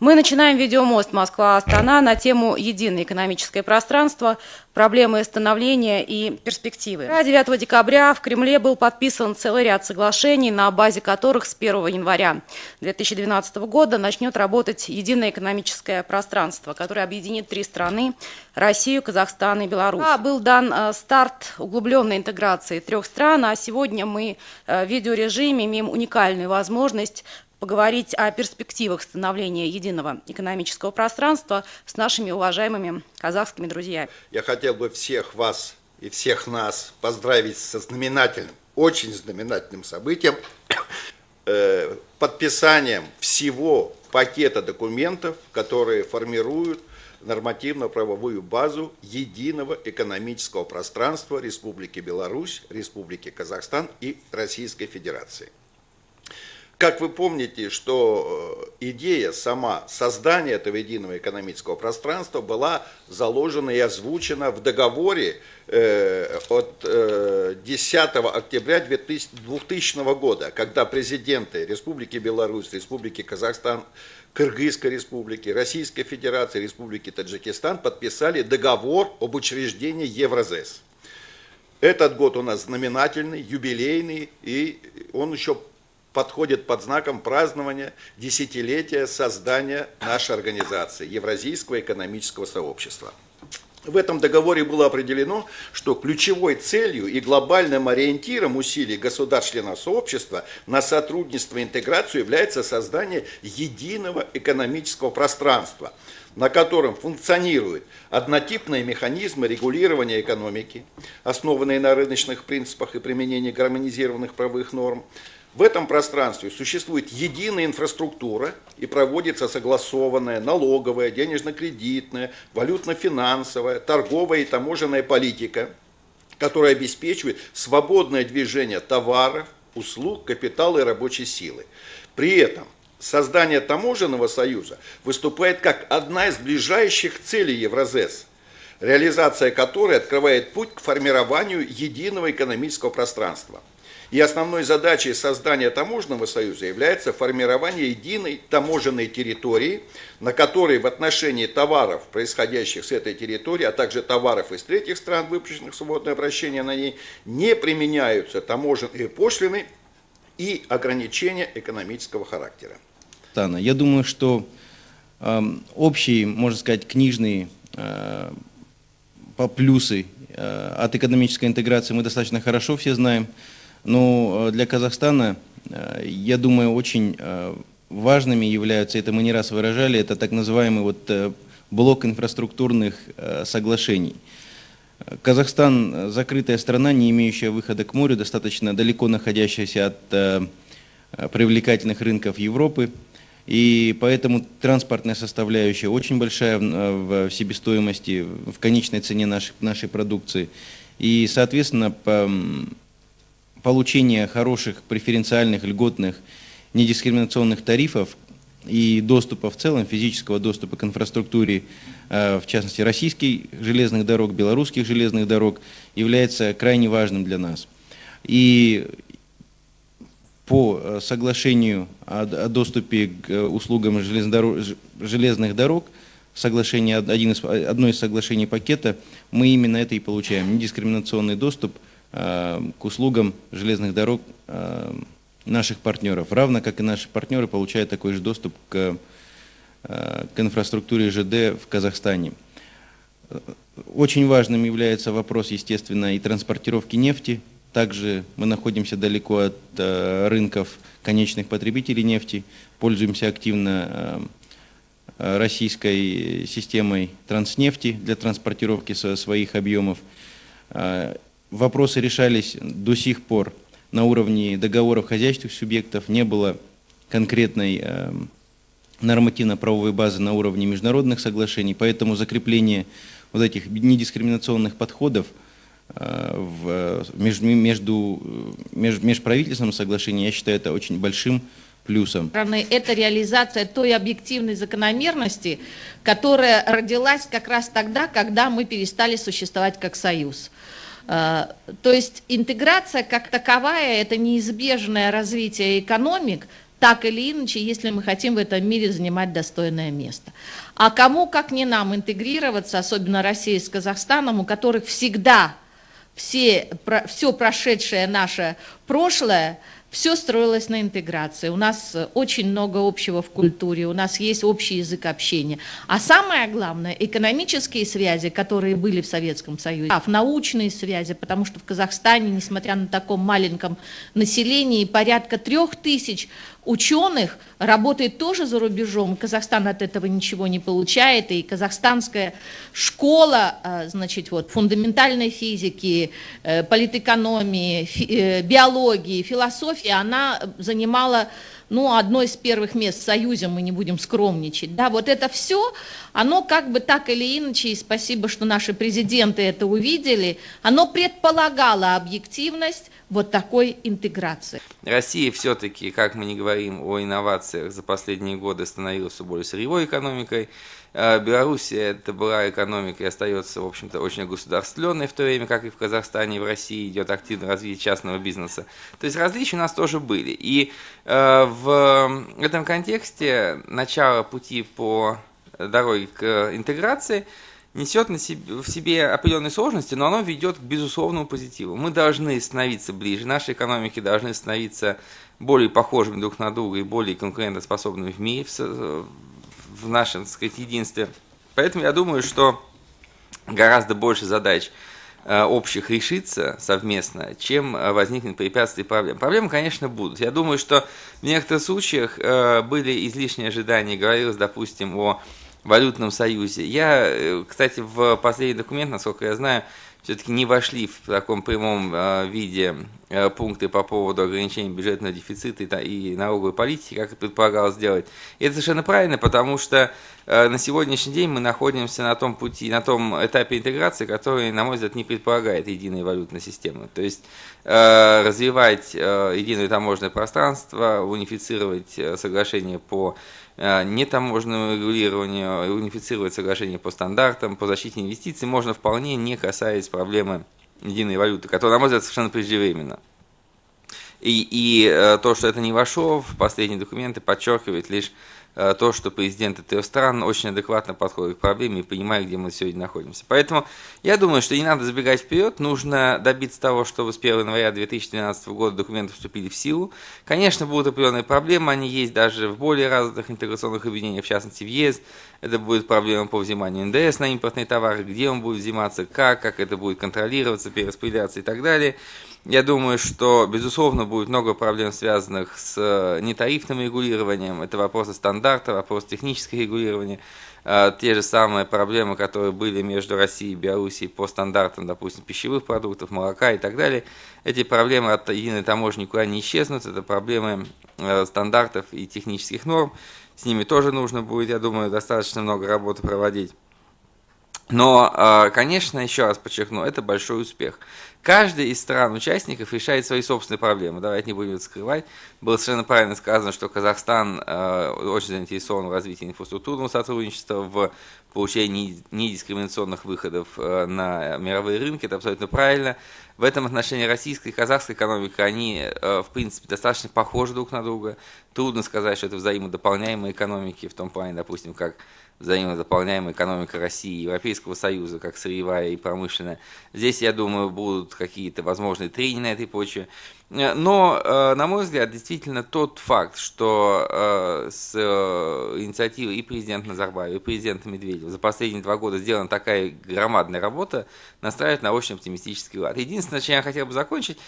Мы начинаем видеомост Москва-Астана на тему «Единое экономическое пространство. Проблемы становления и перспективы». 9 декабря в Кремле был подписан целый ряд соглашений, на базе которых с 1 января 2012 года начнет работать единое экономическое пространство, которое объединит три страны – Россию, Казахстан и Беларусь. Был дан старт углубленной интеграции трех стран, а сегодня мы в видеорежиме имеем уникальную возможность поговорить о перспективах становления единого экономического пространства с нашими уважаемыми казахскими друзьями. Я хотел бы всех вас и всех нас поздравить со знаменательным, очень знаменательным событием, подписанием всего пакета документов, которые формируют нормативно-правовую базу единого экономического пространства Республики Беларусь, Республики Казахстан и Российской Федерации. Как вы помните, что идея сама создания этого единого экономического пространства была заложена и озвучена в договоре от 10 октября 2000 года, когда президенты Республики Беларусь, Республики Казахстан, Кыргызской Республики, Российской Федерации, Республики Таджикистан подписали договор об учреждении Евразэс. Этот год у нас знаменательный, юбилейный, и он еще подходит под знаком празднования десятилетия создания нашей организации, Евразийского экономического сообщества. В этом договоре было определено, что ключевой целью и глобальным ориентиром усилий государств-членов сообщества на сотрудничество и интеграцию является создание единого экономического пространства, на котором функционируют однотипные механизмы регулирования экономики, основанные на рыночных принципах и применении гармонизированных правовых норм. В этом пространстве существует единая инфраструктура и проводится согласованная налоговая, денежно-кредитная, валютно-финансовая, торговая и таможенная политика, которая обеспечивает свободное движение товаров, услуг, капитала и рабочей силы. При этом создание таможенного союза выступает как одна из ближайших целей Евразэс, реализация которой открывает путь к формированию единого экономического пространства. И основной задачей создания таможенного союза является формирование единой таможенной территории, на которой в отношении товаров, происходящих с этой территории, а также товаров из третьих стран, выпущенных в свободное обращение на ней, не применяются таможенные пошлины и ограничения экономического характера. Я думаю, что общие, можно сказать, книжные плюсы от экономической интеграции мы достаточно хорошо все знаем. Но для Казахстана, я думаю, очень важными являются, это мы не раз выражали, это так называемый блок инфраструктурных соглашений. Казахстан – закрытая страна, не имеющая выхода к морю, достаточно далеко находящаяся от привлекательных рынков Европы. И поэтому транспортная составляющая очень большая в себестоимости, в конечной цене нашей продукции. И, соответственно, получение хороших, преференциальных, льготных, недискриминационных тарифов и доступа в целом, физического доступа к инфраструктуре, в частности российских железных дорог, белорусских железных дорог, является крайне важным для нас. И по соглашению о доступе к услугам железных дорог, одно из соглашений пакета, мы именно это и получаем, недискриминационный доступ к услугам железных дорог наших партнеров, равно как и наши партнеры получают такой же доступ к инфраструктуре ЖД в Казахстане. Очень важным является вопрос, естественно, и транспортировки нефти. Также мы находимся далеко от рынков конечных потребителей нефти, пользуемся активно российской системой транснефти для транспортировки своих объемов. Вопросы решались до сих пор на уровне договоров хозяйственных субъектов, не было конкретной нормативно-правовой базы на уровне международных соглашений, поэтому закрепление вот этих недискриминационных подходов в межправительственном соглашении, я считаю, это очень большим плюсом. Это реализация той объективной закономерности, которая родилась как раз тогда, когда мы перестали существовать как союз. То есть интеграция как таковая – это неизбежное развитие экономик, так или иначе, если мы хотим в этом мире занимать достойное место. А кому, как не нам, интегрироваться, особенно России с Казахстаном, у которых всегда все прошедшее наше прошлое, все строилось на интеграции. У нас очень много общего в культуре, у нас есть общий язык общения. А самое главное, экономические связи, которые были в Советском Союзе, научные связи, потому что в Казахстане, несмотря на таком маленьком населении, порядка 3000 ученых работает тоже за рубежом. Казахстан от этого ничего не получает, и казахстанская школа, значит, вот, фундаментальной физики, политэкономии, биологии, философии, она занимала, ну, одно из первых мест в Союзе, мы не будем скромничать. Да, вот это все, оно как бы так или иначе, и спасибо, что наши президенты это увидели, оно предполагало объективность вот такой интеграции. Россия все-таки, как мы не говорим о инновациях, за последние годы становилась все более сырьевой экономикой. Белоруссия это была экономика и остается, в общем-то, очень государственной, в то время как и в Казахстане, и в России идет активное развитие частного бизнеса. То есть различия у нас тоже были. И в этом контексте начало пути по дороге к интеграции несет в себе определенные сложности, но оно ведет к безусловному позитиву. Мы должны становиться ближе, наши экономики должны становиться более похожими друг на друга и более конкурентоспособными в мире, в нашем, так сказать, единстве. Поэтому я думаю, что гораздо больше задач общих решится совместно, чем возникнет препятствий и проблем. Проблемы, конечно, будут. Я думаю, что в некоторых случаях были излишние ожидания, говорилось, допустим, о валютном союзе. Я, кстати, в последний документ, насколько я знаю, все-таки не вошли в таком прямом виде пункты по поводу ограничения бюджетного дефицита и налоговой политики, как и предполагалось сделать. И это совершенно правильно, потому что на сегодняшний день мы находимся на том пути, на том этапе интеграции, который, на мой взгляд, не предполагает единой валютной системы. То есть развивать единое таможенное пространство, унифицировать соглашения по нетаможенному регулированию, унифицировать соглашения по стандартам, по защите инвестиций можно вполне, не касаясь проблемы единой валюты, которая, на мой взгляд, совершенно преждевременна. И то, что это не вошло в последние документы, подчеркивает лишь то, что президенты трех стран очень адекватно подходят к проблеме и понимают, где мы сегодня находимся. Поэтому я думаю, что не надо забегать вперед, нужно добиться того, чтобы с 1 января 2012 года документы вступили в силу. Конечно, будут определенные проблемы, они есть даже в более развитых интеграционных объединениях, в частности в ЕС. Это будет проблема по взиманию НДС на импортные товары, где он будет взиматься, как это будет контролироваться, перераспределяться и так далее. Я думаю, что, безусловно, будет много проблем, связанных с нетарифным регулированием. Это вопросы стандарта, вопрос технического регулирования. Те же самые проблемы, которые были между Россией и Белоруссией по стандартам, допустим, пищевых продуктов, молока и так далее. Эти проблемы от единой таможни никуда не исчезнут. Это проблемы стандартов и технических норм. С ними тоже нужно будет, я думаю, достаточно много работы проводить. Но, конечно, еще раз подчеркну, это большой успех. Каждая из стран-участников решает свои собственные проблемы. Давайте не будем это скрывать. Было совершенно правильно сказано, что Казахстан очень заинтересован в развитии инфраструктурного сотрудничества, в получении недискриминационных выходов на мировые рынки. Это абсолютно правильно. В этом отношении российская и казахская экономика, они, в принципе, достаточно похожи друг на друга. Трудно сказать, что это взаимодополняемые экономики, в том плане, допустим, как взаимодополняемая экономика России и Европейского Союза, как сырьевая и промышленная. Здесь, я думаю, будут какие-то возможные трения на этой почве. Но, на мой взгляд, действительно тот факт, что с инициативой и президента Назарбаева, и президента Медведева за последние 2 года сделана такая громадная работа, настраивает на очень оптимистический лад. Единственное, чем я хотел бы закончить,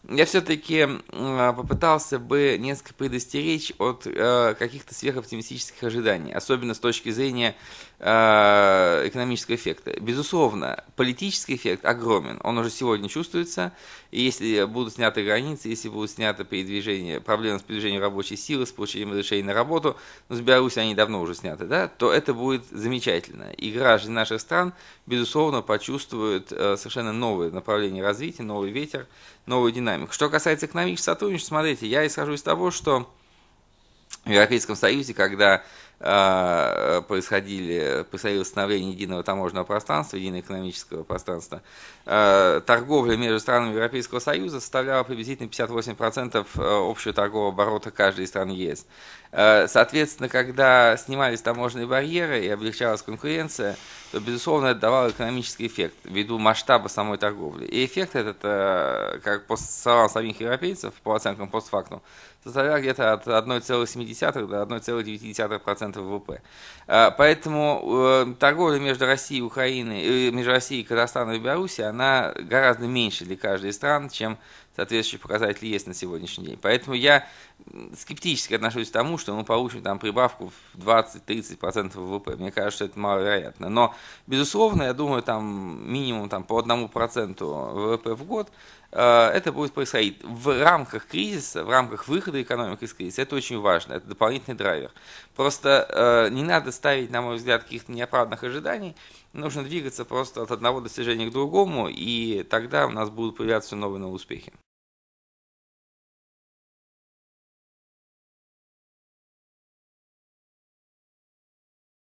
я все-таки попытался бы несколько предостеречь от каких-то сверхоптимистических ожиданий, особенно с точки зрения экономического эффекта. Безусловно, политический эффект огромен, он уже сегодня чувствуется, и если будут сняты границы, если будут сняты проблемы с передвижением рабочей силы, с получением разрешений на работу, но с Беларусью они давно уже сняты, да, то это будет замечательно. И граждане наших стран, безусловно, почувствуют совершенно новое направление развития, новый ветер, новую динамику. Что касается экономического сотрудничества, смотрите, я исхожу из того, что в Европейском Союзе, когда происходило становление единого таможенного пространства, единого экономического пространства, торговля между странами Европейского Союза составляла приблизительно 58% общего торгового оборота каждой страны ЕС. Соответственно, когда снимались таможенные барьеры и облегчалась конкуренция, то, безусловно, это давало экономический эффект ввиду масштаба самой торговли. И эффект этот, как по словам самих европейцев, по оценкам постфактум, составлял где-то от 1,7 до 1,9% ВВП. Поэтому торговля между Россией и Украиной, между Россией, Казахстаном и Белоруссией, она гораздо меньше для каждой из стран, чем соответствующие показатели есть на сегодняшний день. Поэтому я скептически отношусь к тому, что мы получим там прибавку в 20-30% ВВП. Мне кажется, что это маловероятно. Но, безусловно, я думаю, там минимум там, по 1% ВВП в год это будет происходить в рамках кризиса, в рамках выхода экономики из кризиса. Это очень важно, это дополнительный драйвер. Просто не надо ставить, на мой взгляд, каких-то неоправданных ожиданий. Нужно двигаться просто от одного достижения к другому, и тогда у нас будут появляться новые успехи.